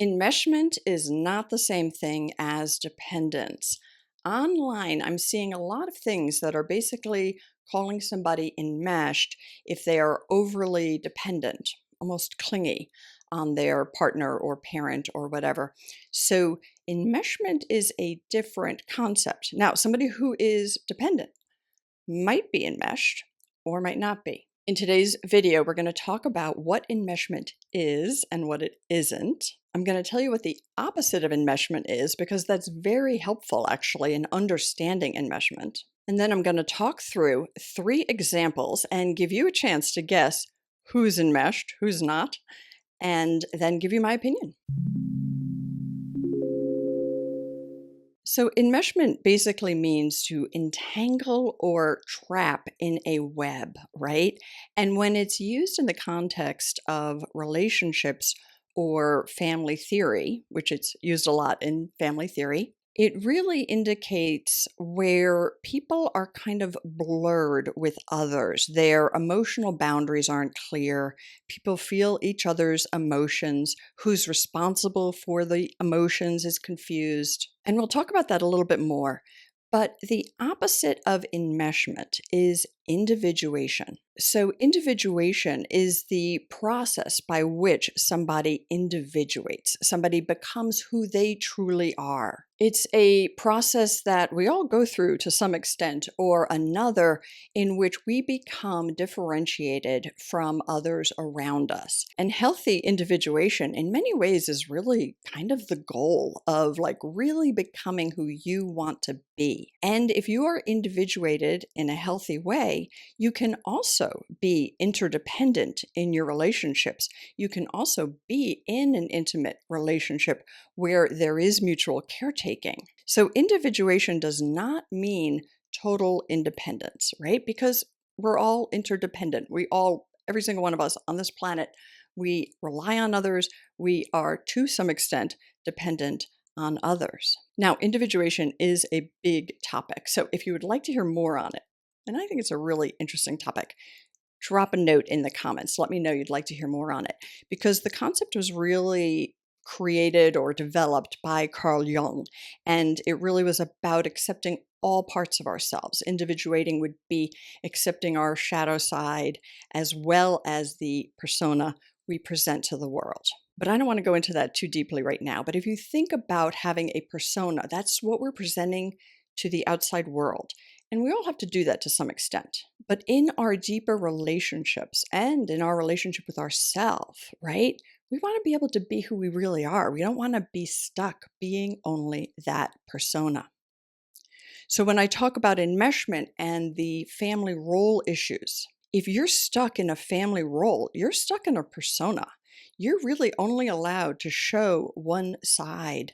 Enmeshment is not the same thing as dependence. Online, I'm seeing a lot of things that are basically calling somebody enmeshed if they are overly dependent, almost clingy on their partner or parent or whatever. So, enmeshment is a different concept. Now, somebody who is dependent might be enmeshed or might not be. In today's video, we're going to talk about what enmeshment is and what it isn't. I'm going to tell you what the opposite of enmeshment is because that's very helpful actually in understanding enmeshment. And then I'm going to talk through 3 examples and give you a chance to guess who's enmeshed, who's not, and then give you my opinion. So, enmeshment basically means to entangle or trap in a web, right? And when it's used in the context of relationships or family theory, which it's used a lot in family theory, it really indicates where people are kind of blurred with others. Their emotional boundaries aren't clear. People feel each other's emotions. Who's responsible for the emotions is confused. And we'll talk about that a little bit more. But the opposite of enmeshment is individuation. So, individuation is the process by which somebody individuates, somebody becomes who they truly are. It's a process that we all go through to some extent or another, in which we become differentiated from others around us. And healthy individuation, in many ways, is really kind of the goal of like really becoming who you want to be. And if you are individuated in a healthy way, you can also be interdependent in your relationships. You can also be in an intimate relationship where there is mutual caretaking. So, individuation does not mean total independence, right? Because we're all interdependent. Every single one of us on this planet, we rely on others. We are, to some extent, dependent on others. Now, individuation is a big topic. So, if you would like to hear more on it, and I think it's a really interesting topic, drop a note in the comments. Let me know you'd like to hear more on it, because the concept was really created or developed by Carl Jung, and it really was about accepting all parts of ourselves. Individuating would be accepting our shadow side as well as the persona we present to the world. But I don't want to go into that too deeply right now. But if you think about having a persona, that's what we're presenting to the outside world. And we all have to do that to some extent. But in our deeper relationships and in our relationship with ourselves, right? We want to be able to be who we really are. We don't want to be stuck being only that persona. So when I talk about enmeshment and the family role issues, if you're stuck in a family role, you're stuck in a persona. You're really only allowed to show one side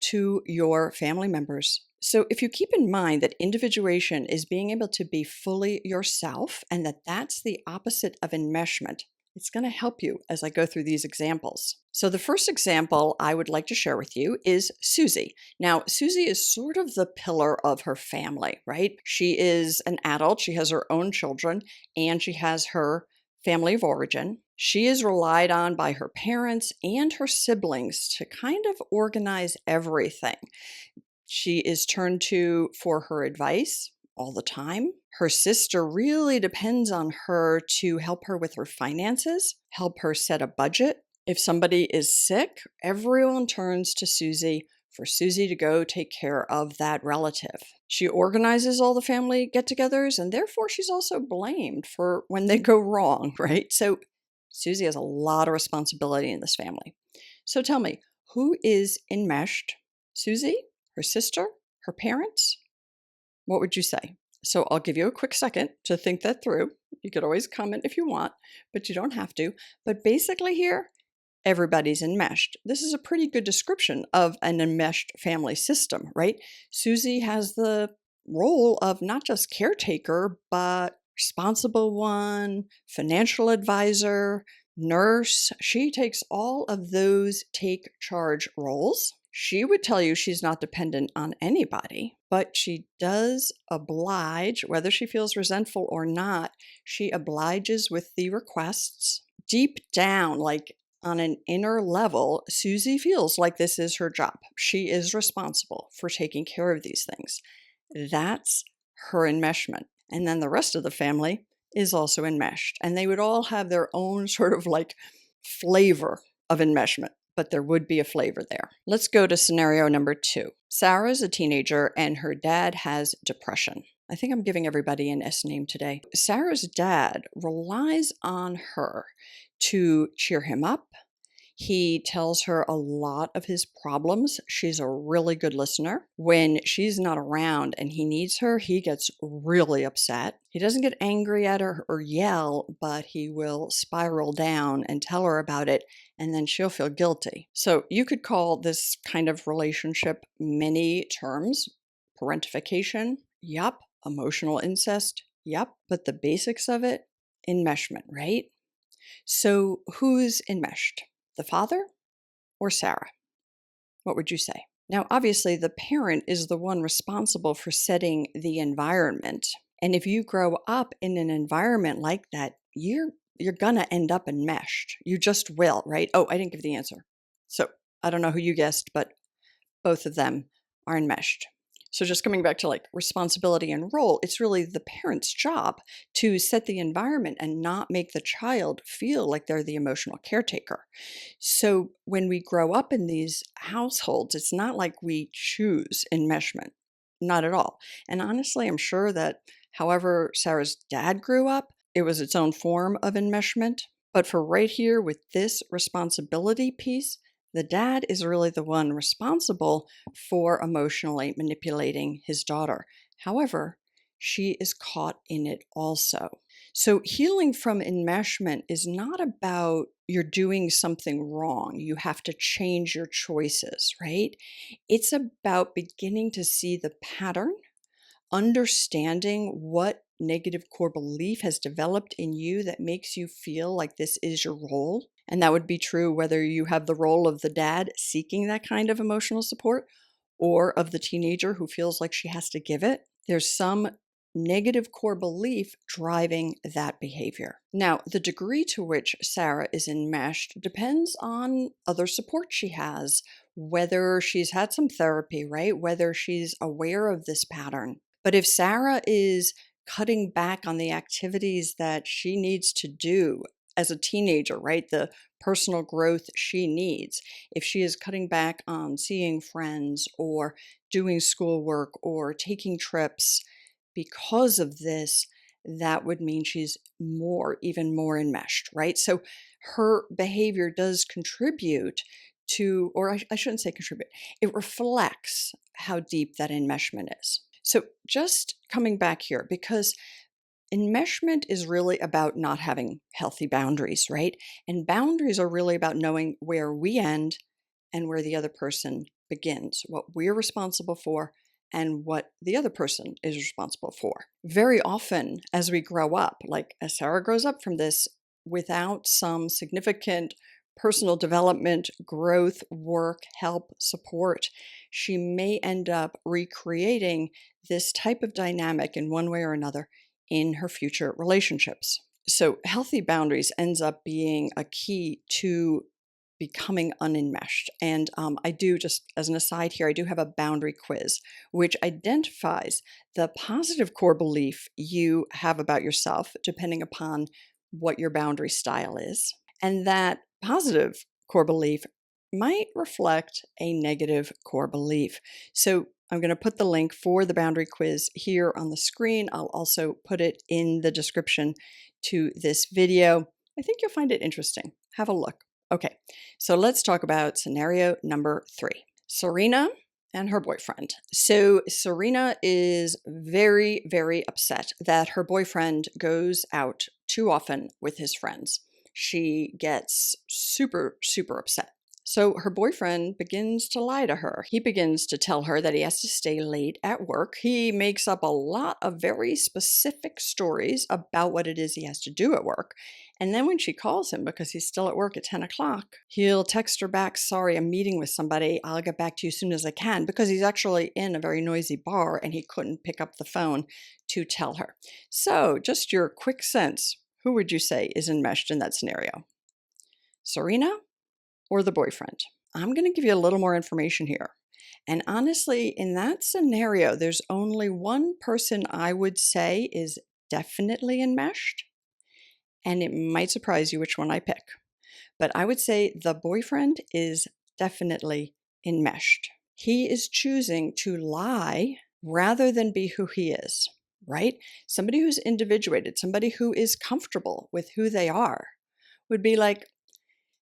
to your family members. So if you keep in mind that individuation is being able to be fully yourself and that that's the opposite of enmeshment, it's going to help you as I go through these examples. So the first example I would like to share with you is Susie. Now, Susie is sort of the pillar of her family, right? She is an adult, she has her own children, and she has her family of origin. She is relied on by her parents and her siblings to kind of organize everything. She is turned to for her advice all the time. Her sister really depends on her to help her with her finances, help her set a budget. If somebody is sick, everyone turns to Susie for Susie to go take care of that relative. She organizes all the family get-togethers, and therefore she's also blamed for when they go wrong, right? So Susie has a lot of responsibility in this family. So tell me, who is enmeshed? Susie, her sister, her parents? What would you say? So I'll give you a quick second to think that through. You could always comment if you want, but you don't have to. But basically here, everybody's enmeshed. This is a pretty good description of an enmeshed family system, right? Susie has the role of not just caretaker, but responsible one, financial advisor, nurse. She takes all of those take charge roles. She would tell you she's not dependent on anybody, but she does oblige, whether she feels resentful or not, she obliges with the requests. Deep down, like on an inner level, Susie feels like this is her job. She is responsible for taking care of these things. That's her enmeshment. And then the rest of the family is also enmeshed. And they would all have their own sort of like flavor of enmeshment, but there would be a flavor there. Let's go to scenario number 2. Sarah's a teenager and her dad has depression. I think I'm giving everybody an S name today. Sarah's dad relies on her to cheer him up. He tells her a lot of his problems. She's a really good listener. When she's not around and he needs her, he gets really upset. He doesn't get angry at her or yell, but he will spiral down and tell her about it, and then she'll feel guilty. So you could call this kind of relationship many terms. Parentification, yup. Emotional incest, yup. But the basics of it, enmeshment, right? So who's enmeshed? The father or Sarah? What would you say? Now, obviously, the parent is the one responsible for setting the environment. And if you grow up in an environment like that, you're gonna end up enmeshed. You just will, right? Oh, I didn't give the answer. So I don't know who you guessed, but both of them are enmeshed. So just coming back to like responsibility and role, it's really the parent's job to set the environment and not make the child feel like they're the emotional caretaker. So when we grow up in these households, it's not like we choose enmeshment, not at all. And honestly, I'm sure that however Sarah's dad grew up, it was its own form of enmeshment. But for right here with this responsibility piece, the dad is really the one responsible for emotionally manipulating his daughter. However, she is caught in it also. So healing from enmeshment is not about you're doing something wrong. You have to change your choices, right? It's about beginning to see the pattern, understanding what negative core belief has developed in you that makes you feel like this is your role. And that would be true whether you have the role of the dad seeking that kind of emotional support or of the teenager who feels like she has to give it. There's some negative core belief driving that behavior. Now, the degree to which Sarah is enmeshed depends on other support she has, whether she's had some therapy, right? Whether she's aware of this pattern. But if Sarah is cutting back on the activities that she needs to do as a teenager, right? The personal growth she needs. If she is cutting back on seeing friends or doing schoolwork or taking trips because of this, that would mean she's even more enmeshed, right? So her behavior does contribute to, or I shouldn't say contribute, it reflects how deep that enmeshment is. So just coming back here, because enmeshment is really about not having healthy boundaries, right? And boundaries are really about knowing where we end and where the other person begins, what we're responsible for and what the other person is responsible for. Very often as we grow up, like as Sarah grows up from this, without some significant personal development, growth, work, help, support, she may end up recreating this type of dynamic in one way or another in her future relationships. So healthy boundaries ends up being a key to becoming unenmeshed. And I do, just as an aside here, I do have a boundary quiz, which identifies the positive core belief you have about yourself, depending upon what your boundary style is. And that positive core belief might reflect a negative core belief. So I'm going to put the link for the boundary quiz here on the screen. I'll also put it in the description to this video. I think you'll find it interesting. Have a look. Okay, so let's talk about scenario number 3. Serena and her boyfriend. So Serena is very, very upset that her boyfriend goes out too often with his friends. She gets super, super upset. So her boyfriend begins to lie to her. He begins to tell her that he has to stay late at work. He makes up a lot of very specific stories about what it is he has to do at work. And then when she calls him because he's still at work at 10 o'clock, he'll text her back, sorry, I'm meeting with somebody. I'll get back to you as soon as I can, because he's actually in a very noisy bar and he couldn't pick up the phone to tell her. So just your quick sense, who would you say is enmeshed in that scenario? Serena or the boyfriend? I'm going to give you a little more information here. And honestly, in that scenario, there's only one person I would say is definitely enmeshed, and it might surprise you which one I pick. But I would say the boyfriend is definitely enmeshed. He is choosing to lie rather than be who he is, right? Somebody who's individuated, somebody who is comfortable with who they are, would be like,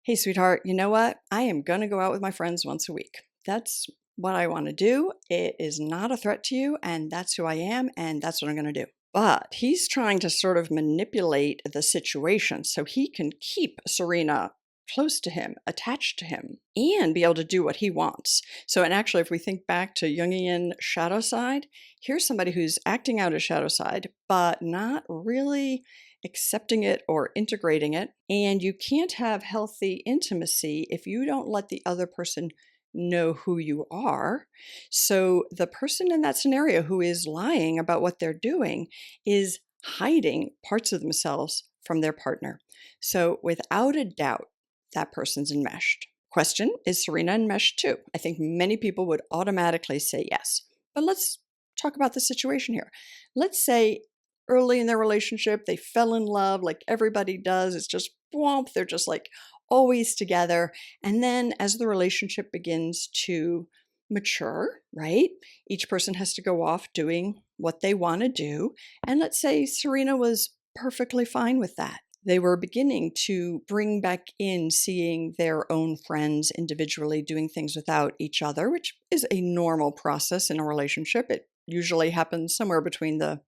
hey, sweetheart, you know what? I am going to go out with my friends once a week. That's what I want to do. It is not a threat to you, and that's who I am, and that's what I'm going to do. But he's trying to sort of manipulate the situation so he can keep Serena close to him, attached to him, and be able to do what he wants. So, and actually, if we think back to Jungian shadow side, here's somebody who's acting out his shadow side, but not really accepting it or integrating it. And you can't have healthy intimacy if you don't let the other person know who you are. So the person in that scenario who is lying about what they're doing is hiding parts of themselves from their partner. So without a doubt, that person's enmeshed. Question, is Serena enmeshed too? I think many people would automatically say yes. But let's talk about the situation here. Let's say early in their relationship, they fell in love like everybody does. It's just whomp, they're just like always together. And then as the relationship begins to mature, right? Each person has to go off doing what they want to do. And let's say Serena was perfectly fine with that. They were beginning to bring back in seeing their own friends individually doing things without each other, which is a normal process in a relationship. It usually happens somewhere between the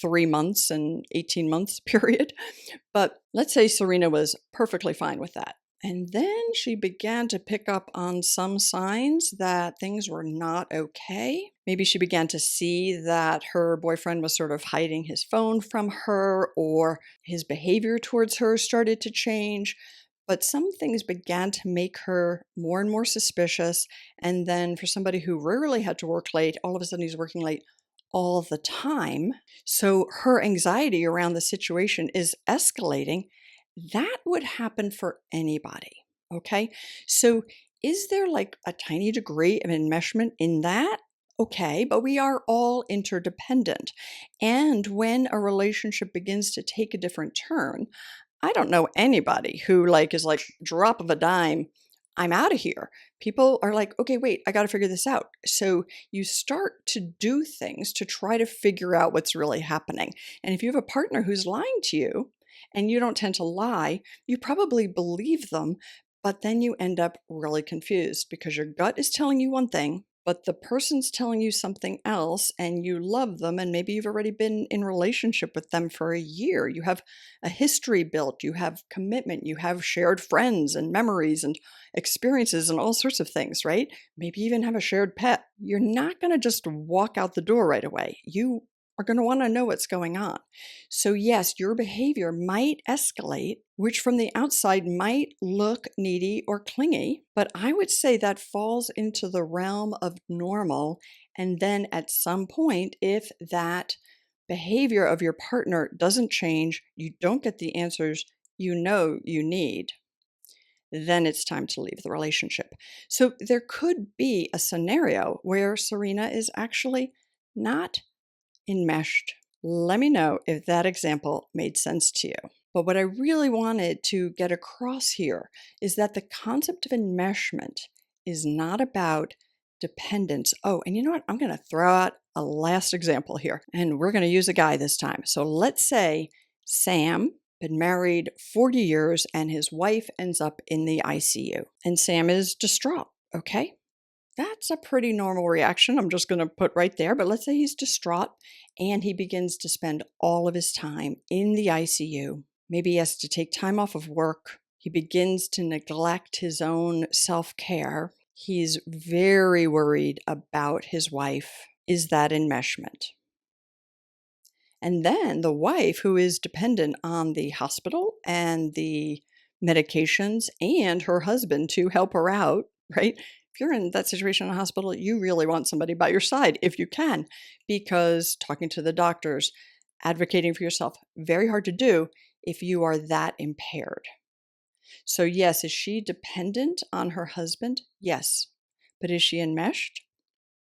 3 months and 18 months period. But let's say Serena was perfectly fine with that. And then she began to pick up on some signs that things were not okay. Maybe she began to see that her boyfriend was sort of hiding his phone from her, or his behavior towards her started to change. But some things began to make her more and more suspicious. And then for somebody who rarely had to work late, all of a sudden he's working late all the time. So her anxiety around the situation is escalating. That would happen for anybody. Okay. So is there like a tiny degree of enmeshment in that? Okay, but we are all interdependent. And when a relationship begins to take a different turn, I don't know anybody who like is like drop of a dime, I'm out of here. People are like, okay, wait, I got to figure this out. So you start to do things to try to figure out what's really happening. And if you have a partner who's lying to you and you don't tend to lie, you probably believe them, but then you end up really confused because your gut is telling you one thing, but the person's telling you something else, and you love them, and maybe you've already been in relationship with them for a year. You have a history built, you have commitment, you have shared friends and memories and experiences and all sorts of things, right? Maybe even have a shared pet. You're not going to just walk out the door right away. You are going to want to know what's going on. So yes, your behavior might escalate, which from the outside might look needy or clingy, but I would say that falls into the realm of normal. And then at some point, if that behavior of your partner doesn't change, you don't get the answers you know you need, then it's time to leave the relationship. So there could be a scenario where Serena is actually not enmeshed. Let me know if that example made sense to you. But what I really wanted to get across here is that the concept of enmeshment is not about dependence. Oh, and you know what? I'm going to throw out a last example here, and we're going to use a guy this time. So let's say Sam been married 40 years and his wife ends up in the ICU, and Sam is distraught. Okay. That's a pretty normal reaction. I'm just going to put right there. But let's say he's distraught and he begins to spend all of his time in the ICU. Maybe he has to take time off of work. He begins to neglect his own self-care. He's very worried about his wife. Is that enmeshment? And then the wife, who is dependent on the hospital and the medications and her husband to help her out, right? If you're in that situation in a hospital, you really want somebody by your side if you can, because talking to the doctors, advocating for yourself, very hard to do if you are that impaired. So, yes, is she dependent on her husband? Yes. But is she enmeshed?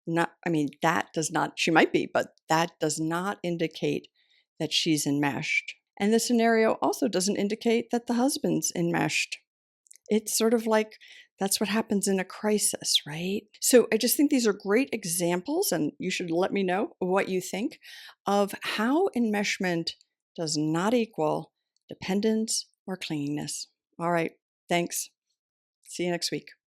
Not, I mean, that does not, she might be, but that does not indicate that she's enmeshed. And the scenario also doesn't indicate that the husband's enmeshed. It's sort of like that's what happens in a crisis, right? So I just think these are great examples, and you should let me know what you think of how enmeshment does not equal dependence or clinginess. All right. Thanks. See you next week.